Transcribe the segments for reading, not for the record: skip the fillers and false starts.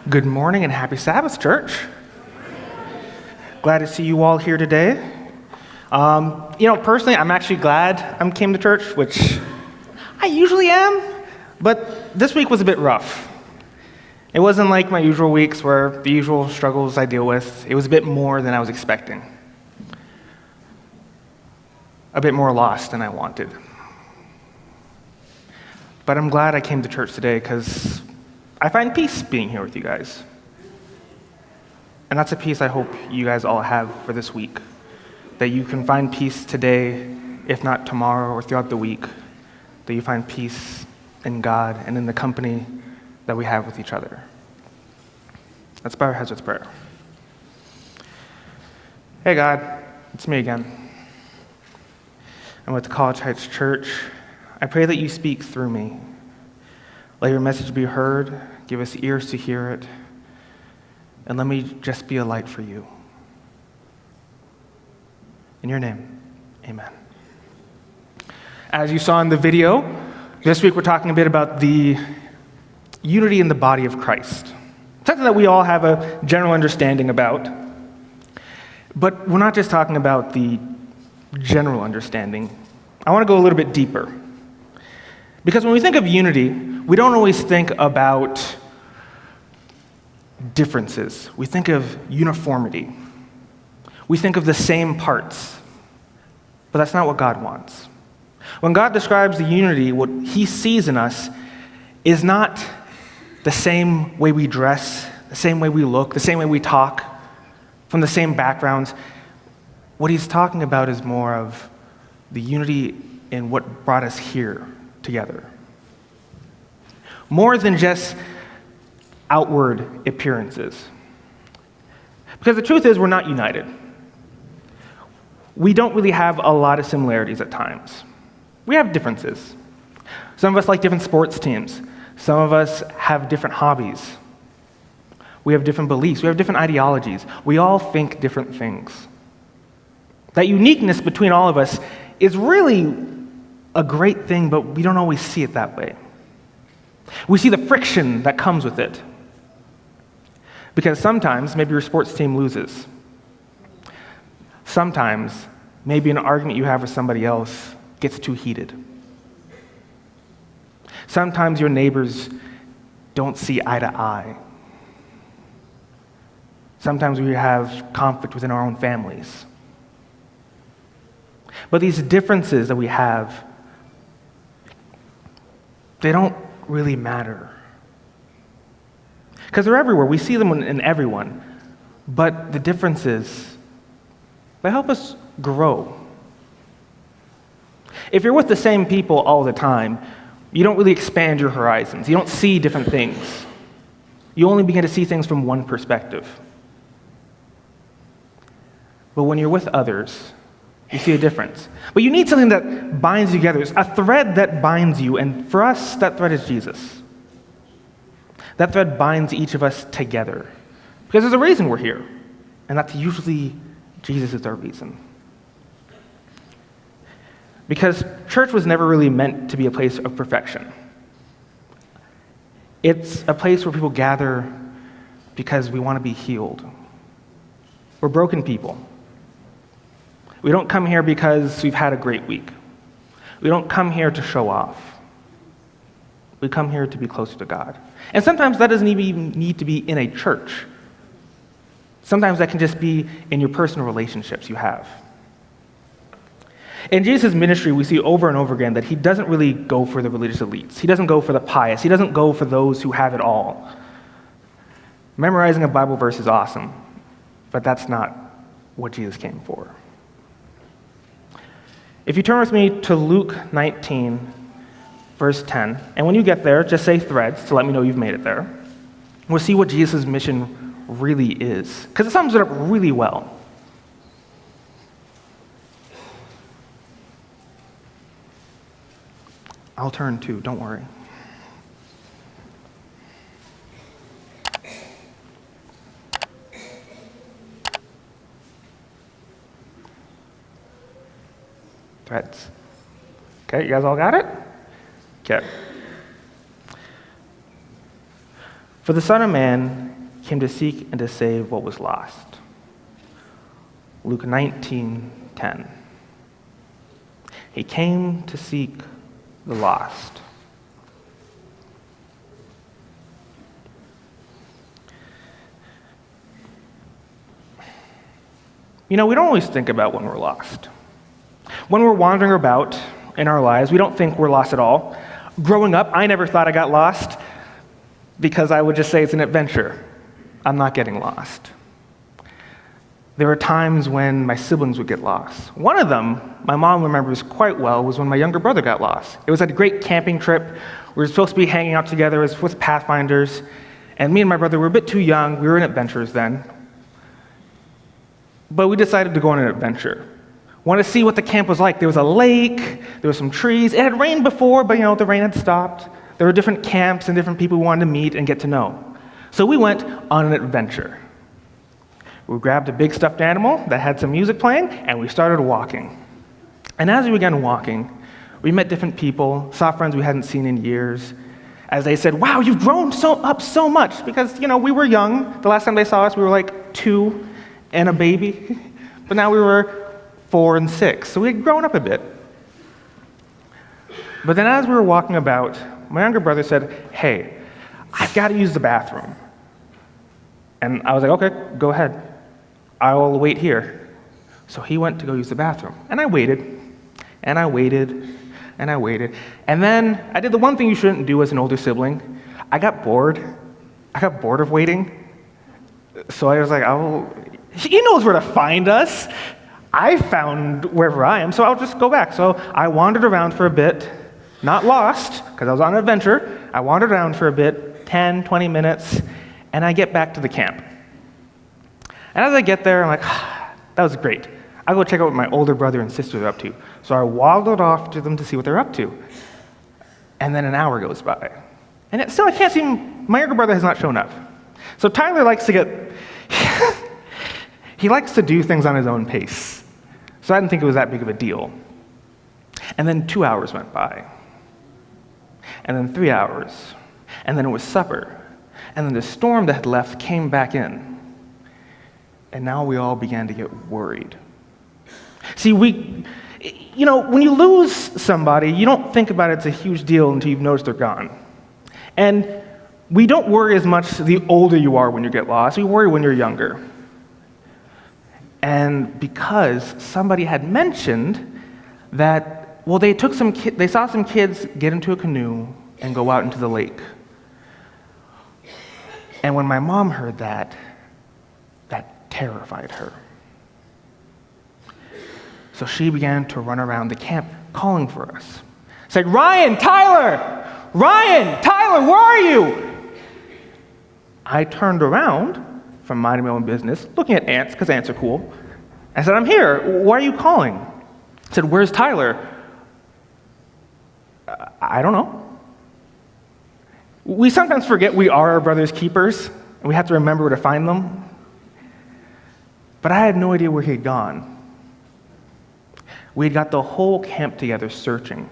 Good morning and happy Sabbath, church. Glad to see you all here today. Personally, I'm actually glad I came to church, which I usually am, but this week was a bit rough. It wasn't like my usual weeks where the usual struggles I deal with. It was a bit more than I was expecting. A bit more lost than I wanted. But I'm glad I came to church today because I find peace being here with you guys. And that's a peace I hope you guys all have for this week. That you can find peace today, if not tomorrow or throughout the week. That you find peace in God and in the company that we have with each other. Let's bow our heads with prayer. Hey God, it's me again. I'm with the College Heights Church. I pray that you speak through me. Let your message be heard, give us ears to hear it, and let me just be a light for you. In your name, amen. As you saw in the video, this week we're talking a bit about the unity in the body of Christ. Something that we all have a general understanding about. But we're not just talking about the general understanding. I want to go a little bit deeper. Because when we think of unity, we don't always think about differences. We think of uniformity. We think of the same parts. But that's not what God wants. When God describes the unity, what he sees in us is not the same way we dress, the same way we look, the same way we talk, from the same backgrounds. What he's talking about is more of the unity in what brought us here together. More than just outward appearances. Because the truth is, we're not united. We don't really have a lot of similarities at times. We have differences. Some of us like different sports teams. Some of us have different hobbies. We have different beliefs. We have different ideologies. We all think different things. That uniqueness between all of us is really a great thing, but we don't always see it that way. We see the friction that comes with it. Because sometimes, maybe your sports team loses. Sometimes, maybe an argument you have with somebody else gets too heated. Sometimes your neighbors don't see eye to eye. Sometimes we have conflict within our own families. But these differences that we have, they don't really matter. Because they're everywhere. We see them in everyone. But the differences, they help us grow. If you're with the same people all the time, you don't really expand your horizons. You don't see different things. You only begin to see things from one perspective. But when you're with others, you see a difference. But you need something that binds you together. It's a thread that binds you, and for us, that thread is Jesus. That thread binds each of us together. Because there's a reason we're here, and that's usually Jesus is our reason. Because church was never really meant to be a place of perfection. It's a place where people gather because we want to be healed. We're broken people. We don't come here because we've had a great week. We don't come here to show off. We come here to be closer to God. And sometimes that doesn't even need to be in a church. Sometimes that can just be in your personal relationships you have. In Jesus' ministry, we see over and over again that he doesn't really go for the religious elites. He doesn't go for the pious. He doesn't go for those who have it all. Memorizing a Bible verse is awesome, but that's not what Jesus came for. If you turn with me to Luke 19, verse 10, and when you get there, just say threads to let me know you've made it there. We'll see what Jesus' mission really is, because it sums it up really well. I'll turn too, don't worry. Threads. Okay, you guys all got it? Okay. For the Son of Man came to seek and to save what was lost. Luke 19:10. He came to seek the lost. We don't always think about when we're lost. When we're wandering about in our lives, we don't think we're lost at all. Growing up, I never thought I got lost because I would just say it's an adventure. I'm not getting lost. There were times when my siblings would get lost. One of them, my mom remembers quite well, was when my younger brother got lost. It was at a great camping trip. We were supposed to be hanging out together as with Pathfinders, and me and my brother were a bit too young. We were in adventures then. But we decided to go on an adventure. Wanted to see what the camp was like. There was a lake, there were some trees. It had rained before, but the rain had stopped. There were different camps and different people we wanted to meet and get to know. So we went on an adventure. We grabbed a big stuffed animal that had some music playing, and we started walking. And as we began walking, we met different people, saw friends we hadn't seen in years. As they said, "Wow, you've grown up so much," because we were young. The last time they saw us, we were like 2 and a baby, but now we were 4 and 6, so we had grown up a bit. But then as we were walking about, my younger brother said, "Hey, I've got to use the bathroom." And I was like, "Okay, go ahead. I will wait here." So he went to go use the bathroom, and I waited, and I waited, and I waited. And then I did the one thing you shouldn't do as an older sibling. I got bored. I got bored of waiting. So I was like, he knows where to find us. I found wherever I am, so I'll just go back. So I wandered around for a bit, not lost, because I was on an adventure. I wandered around for a bit, 10, 20 minutes, and I get back to the camp. And as I get there, I'm like, that was great. I'll go check out what my older brother and sister are up to. So I waddled off to them to see what they're up to. And then an hour goes by. And I can't see my younger brother has not shown up. So Tyler likes to he likes to do things on his own pace. So I didn't think it was that big of a deal. And then 2 hours went by. And then 3 hours. And then it was supper. And then the storm that had left came back in. And now we all began to get worried. See, when you lose somebody, you don't think about it as a huge deal until you've noticed they're gone. And we don't worry as much the older you are when you get lost. We worry when you're younger. And because somebody had mentioned that, they saw some kids get into a canoe and go out into the lake. And when my mom heard that terrified her. So she began to run around the camp calling for us. Said, Ryan, Tyler, where are you? I turned around from minding my own business, looking at ants, because ants are cool. I said, "I'm here. Why are you calling?" I said, "Where's Tyler?" I don't know. We sometimes forget we are our brother's keepers, and we have to remember where to find them. But I had no idea where he had gone. We had got the whole camp together searching.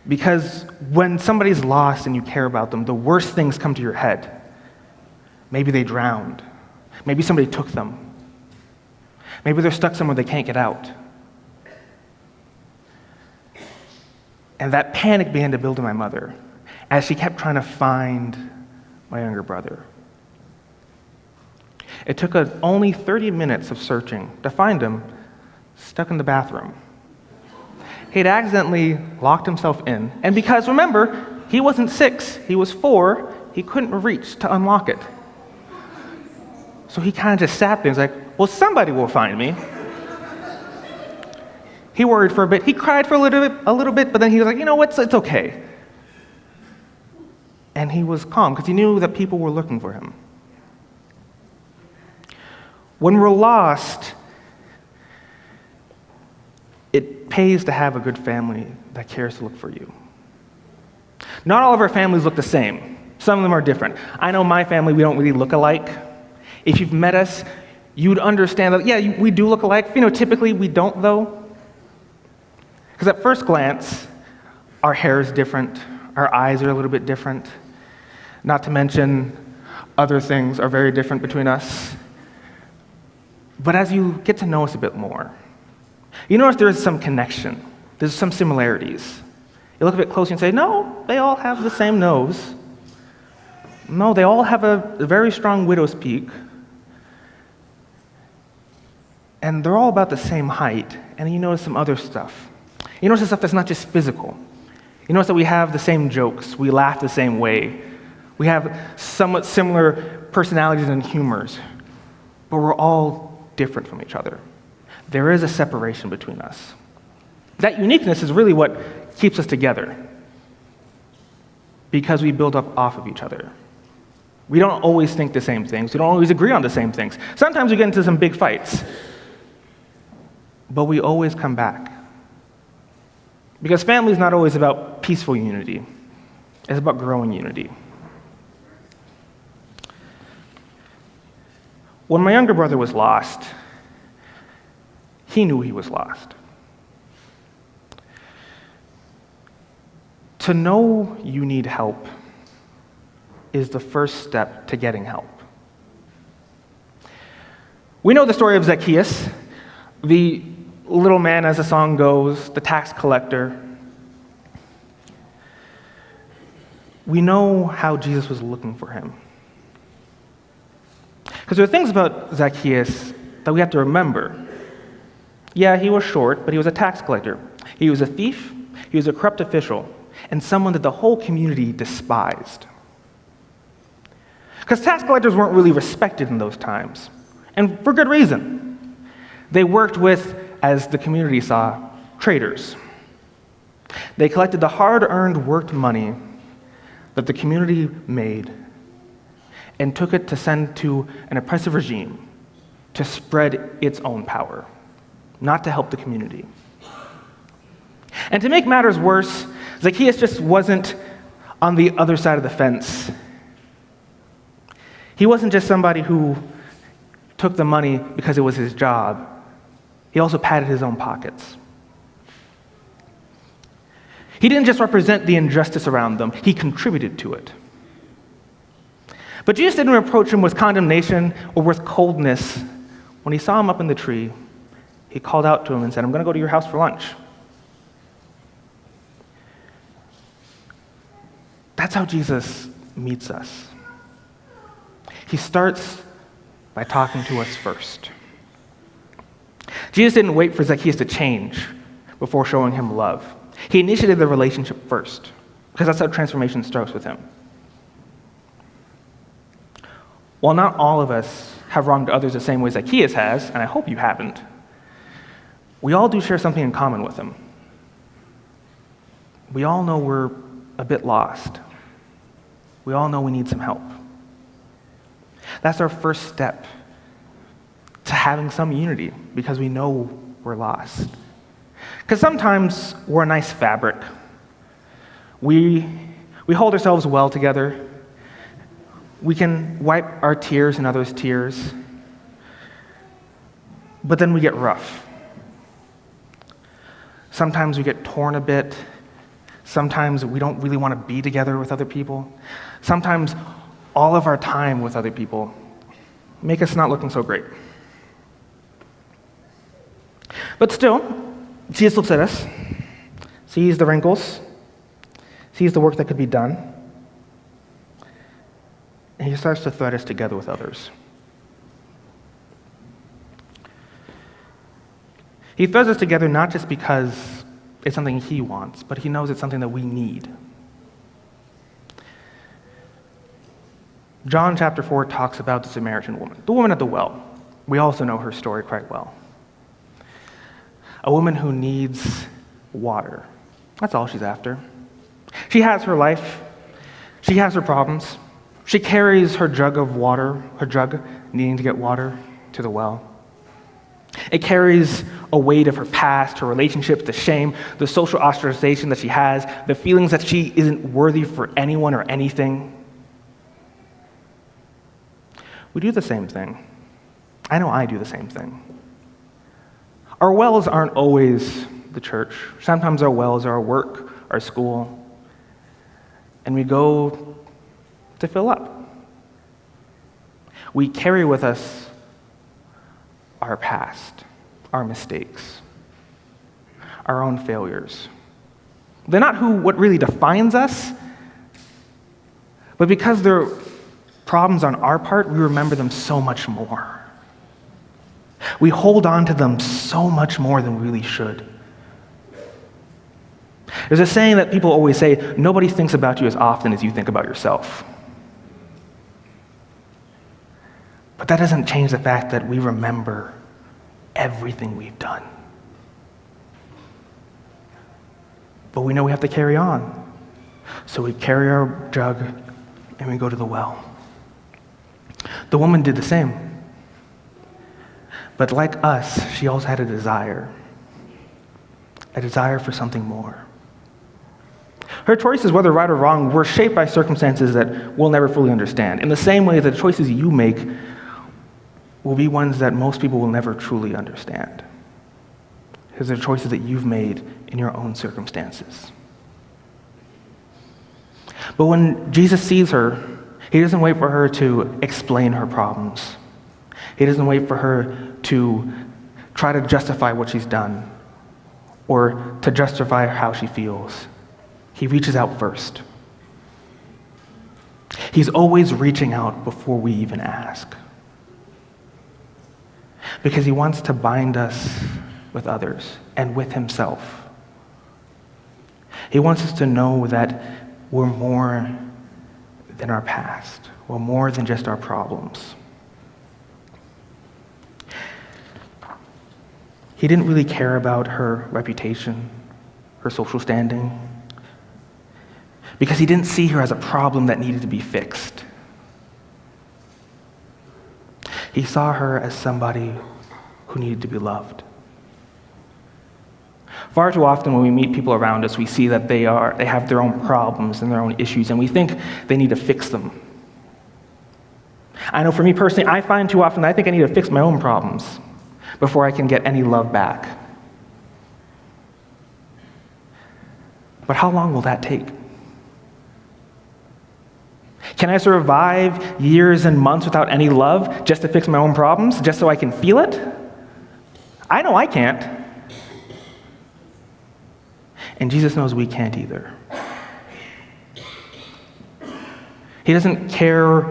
Because when somebody's lost and you care about them, the worst things come to your head. Maybe they drowned. Maybe somebody took them. Maybe they're stuck somewhere they can't get out. And that panic began to build in my mother as she kept trying to find my younger brother. It took only 30 minutes of searching to find him stuck in the bathroom. He'd accidentally locked himself in, and because, remember, he wasn't 6, he was 4, he couldn't reach to unlock it. So he kind of just sat there and was like, well, somebody will find me. He worried for a bit. He cried for a little bit, but then he was like, you know what, it's okay. And he was calm because he knew that people were looking for him. When we're lost, it pays to have a good family that cares to look for you. Not all of our families look the same. Some of them are different. I know my family, we don't really look alike. If you've met us, you'd understand that, yeah, we do look alike. Typically we don't, though. Because at first glance, our hair is different, our eyes are a little bit different, not to mention other things are very different between us. But as you get to know us a bit more, you notice there is some connection, there's some similarities. You look a bit closer and say, no, they all have the same nose. No, they all have a very strong widow's peak. And they're all about the same height. And then you notice some other stuff. You notice stuff that's not just physical. You notice that we have the same jokes. We laugh the same way. We have somewhat similar personalities and humors. But we're all different from each other. There is a separation between us. That uniqueness is really what keeps us together. Because we build up off of each other. We don't always think the same things. We don't always agree on the same things. Sometimes we get into some big fights. But we always come back. Because family is not always about peaceful unity. It's about growing unity. When my younger brother was lost, he knew he was lost. To know you need help is the first step to getting help. We know the story of Zacchaeus, the little man, as the song goes, the tax collector. We know how Jesus was looking for him. Because there are things about Zacchaeus that we have to remember. Yeah, he was short, but he was a tax collector. He was a thief, he was a corrupt official, and someone that the whole community despised. Because tax collectors weren't really respected in those times, and for good reason. They worked with, as the community saw, traitors. They collected the hard-earned worked money that the community made and took it to send to an oppressive regime to spread its own power, not to help the community. And to make matters worse, Zacchaeus just wasn't on the other side of the fence. He wasn't just somebody who took the money because it was his job. He also padded his own pockets. He didn't just represent the injustice around them, he contributed to it. But Jesus didn't approach him with condemnation or with coldness. When he saw him up in the tree, he called out to him and said, I'm going to go to your house for lunch. That's how Jesus meets us. He starts by talking to us first. Jesus didn't wait for Zacchaeus to change before showing him love. He initiated the relationship first, because that's how transformation starts with him. While not all of us have wronged others the same way Zacchaeus has, and I hope you haven't, we all do share something in common with him. We all know we're a bit lost. We all know we need some help. That's our first step to having some unity, because we know we're lost. Because sometimes we're a nice fabric. We hold ourselves well together. We can wipe our tears and others' tears. But then we get rough. Sometimes we get torn a bit. Sometimes we don't really want to be together with other people. Sometimes all of our time with other people make us not looking so great. But still, Jesus looks at us, sees the wrinkles, sees the work that could be done, and he starts to thread us together with others. He threads us together not just because it's something he wants, but he knows it's something that we need. John chapter 4 talks about the Samaritan woman, the woman at the well. We also know her story quite well. A woman who needs water. That's all she's after. She has her life. She has her problems. She carries her jug of water, her jug needing to get water to the well. It carries a weight of her past, her relationships, the shame, the social ostracization that she has, the feelings that she isn't worthy for anyone or anything. We do the same thing. I know I do the same thing. Our wells aren't always the church. Sometimes our wells are our work, our school. And we go to fill up. We carry with us our past, our mistakes, our own failures. They're not what really defines us, but because they're problems on our part, we remember them so much more. We hold on to them so much more than we really should. There's a saying that people always say, nobody thinks about you as often as you think about yourself. But that doesn't change the fact that we remember everything we've done. But we know we have to carry on. So we carry our jug and we go to the well. The woman did the same. But like us, she also had a desire for something more. Her choices, whether right or wrong, were shaped by circumstances that we'll never fully understand. In the same way that the choices you make will be ones that most people will never truly understand. Because they're choices that you've made in your own circumstances. But when Jesus sees her, he doesn't wait for her to explain her problems. He doesn't wait for her to try to justify what she's done or to justify how she feels. He reaches out first. He's always reaching out before we even ask. Because he wants to bind us with others and with himself. He wants us to know that we're more than our past. We're more than just our problems. He didn't really care about her reputation, her social standing, because he didn't see her as a problem that needed to be fixed. He saw her as somebody who needed to be loved. Far too often when we meet people around us, we see that they have their own problems and their own issues, and we think they need to fix them. I know for me personally, I find too often that I think I need to fix my own problems before I can get any love back. But how long will that take? Can I survive years and months without any love just to fix my own problems, just so I can feel it? I know I can't. And Jesus knows we can't either. He doesn't care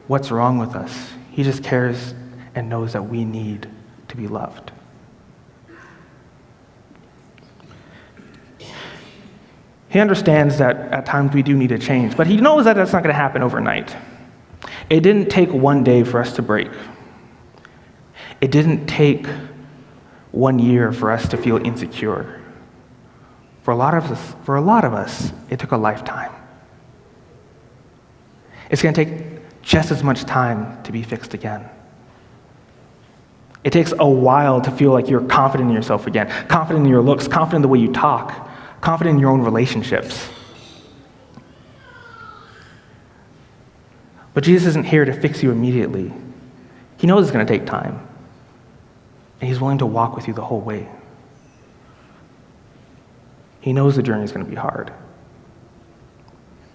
what's wrong with us. He just cares and knows that we need to be loved. He understands that at times we do need to change, but he knows that that's not going to happen overnight. It didn't take one day for us to break. It didn't take 1 year for us to feel insecure. For a lot of us, it took a lifetime. It's going to take just as much time to be fixed again. It takes a while to feel like you're confident in yourself again, confident in your looks, confident in the way you talk, confident in your own relationships. But Jesus isn't here to fix you immediately. He knows it's going to take time, and he's willing to walk with you the whole way. He knows the journey is going to be hard,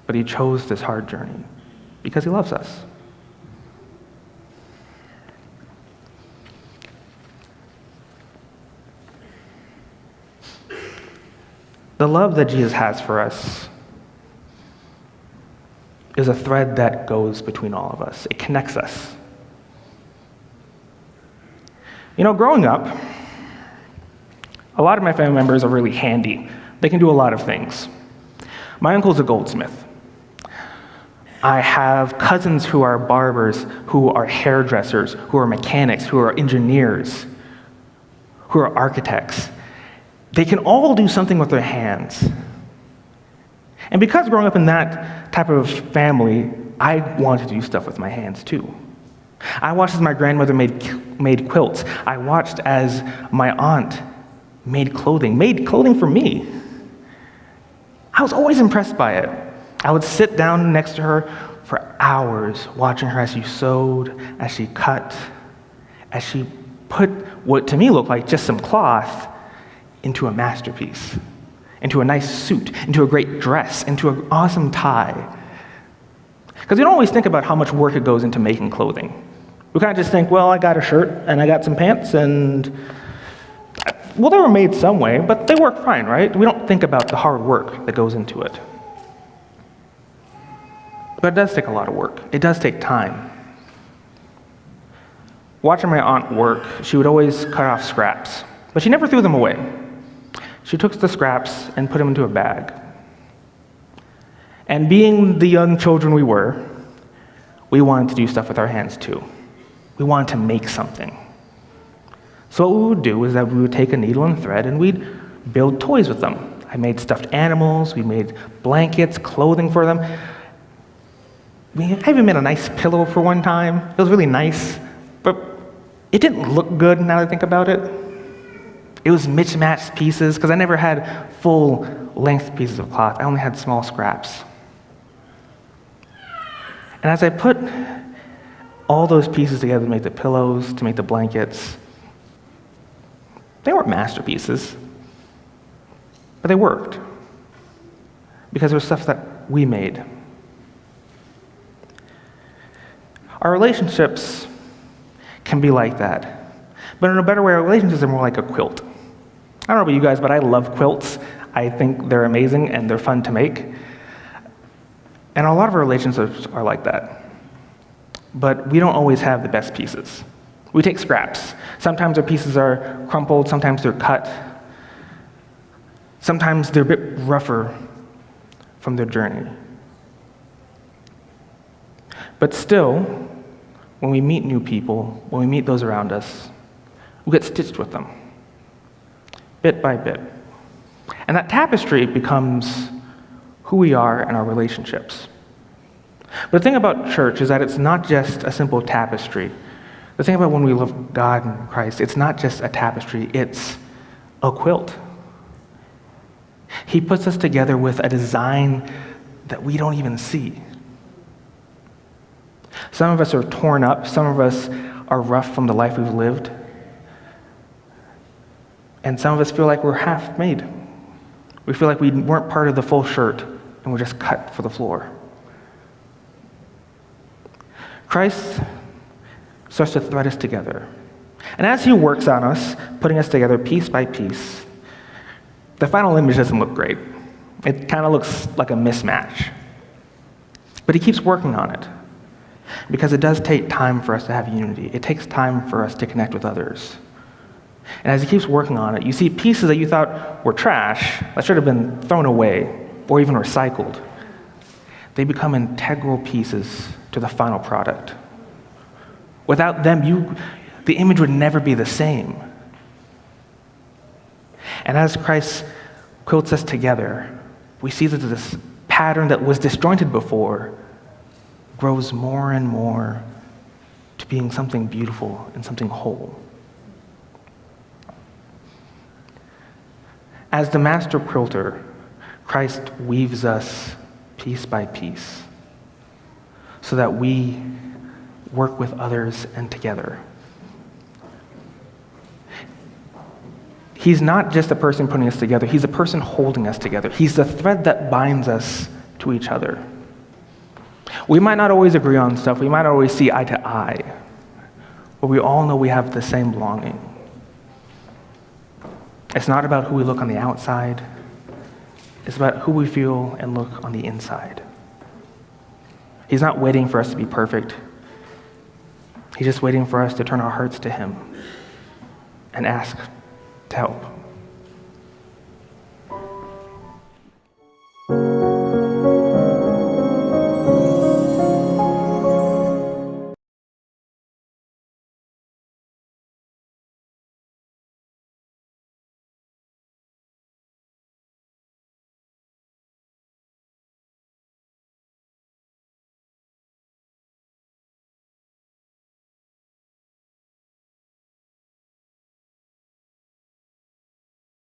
but he chose this hard journey because he loves us. The love that Jesus has for us is a thread that goes between all of us. It connects us. Growing up, a lot of my family members are really handy. They can do a lot of things. My uncle's a goldsmith. I have cousins who are barbers, who are hairdressers, who are mechanics, who are engineers, who are architects. They can all do something with their hands. And because growing up in that type of family, I wanted to do stuff with my hands too. I watched as my grandmother made quilts. I watched as my aunt made clothing for me. I was always impressed by it. I would sit down next to her for hours, watching her as she sewed, as she cut, as she put what to me looked like just some cloth into a masterpiece, into a nice suit, into a great dress, into an awesome tie. Because we don't always think about how much work it goes into making clothing. We kind of just think, well, I got a shirt and I got some pants and, well, they were made some way, but they work fine, right? We don't think about the hard work that goes into it. But it does take a lot of work. It does take time. Watching my aunt work, she would always cut off scraps, but she never threw them away. She took the scraps and put them into a bag. And being the young children we were, we wanted to do stuff with our hands too. We wanted to make something. So what we would do is that we would take a needle and thread and we'd build toys with them. I made stuffed animals, we made blankets, clothing for them. I even made a nice pillow for one time. It was really nice, but it didn't look good now that I think about it. It was mismatched pieces because I never had full length pieces of cloth. I only had small scraps. And as I put all those pieces together to make the pillows, to make the blankets, they weren't masterpieces, but they worked because it was stuff that we made. Our relationships can be like that, but in a better way, our relationships are more like a quilt. I don't know about you guys, but I love quilts. I think they're amazing and they're fun to make. And a lot of our relationships are like that. But we don't always have the best pieces. We take scraps. Sometimes our pieces are crumpled, sometimes they're cut. Sometimes they're a bit rougher from their journey. But still, when we meet new people, when we meet those around us, we get stitched with them, bit by bit. And that tapestry becomes who we are in our relationships. But the thing about church is that it's not just a simple tapestry. The thing about when we love God and Christ, it's not just a tapestry, it's a quilt. He puts us together with a design that we don't even see. Some of us are torn up, some of us are rough from the life we've lived, and some of us feel like we're half made. We feel like we weren't part of the full shirt and we're just cut for the floor. Christ starts to thread us together. And as he works on us, putting us together piece by piece, the final image doesn't look great. It kind of looks like a mismatch. But he keeps working on it because it does take time for us to have unity. It takes time for us to connect with others. And as he keeps working on it, you see pieces that you thought were trash, that should have been thrown away or even recycled. They become integral pieces to the final product. Without them, the image would never be the same. And as Christ quilts us together, we see that this pattern that was disjointed before grows more and more to being something beautiful and something whole. As the master quilter, Christ weaves us piece by piece so that we work with others and together. He's not just the person putting us together, he's the person holding us together. He's the thread that binds us to each other. We might not always agree on stuff, we might not always see eye to eye, but we all know we have the same longing. It's not about who we look on the outside, it's about who we feel and look on the inside. He's not waiting for us to be perfect. He's just waiting for us to turn our hearts to him and ask to help.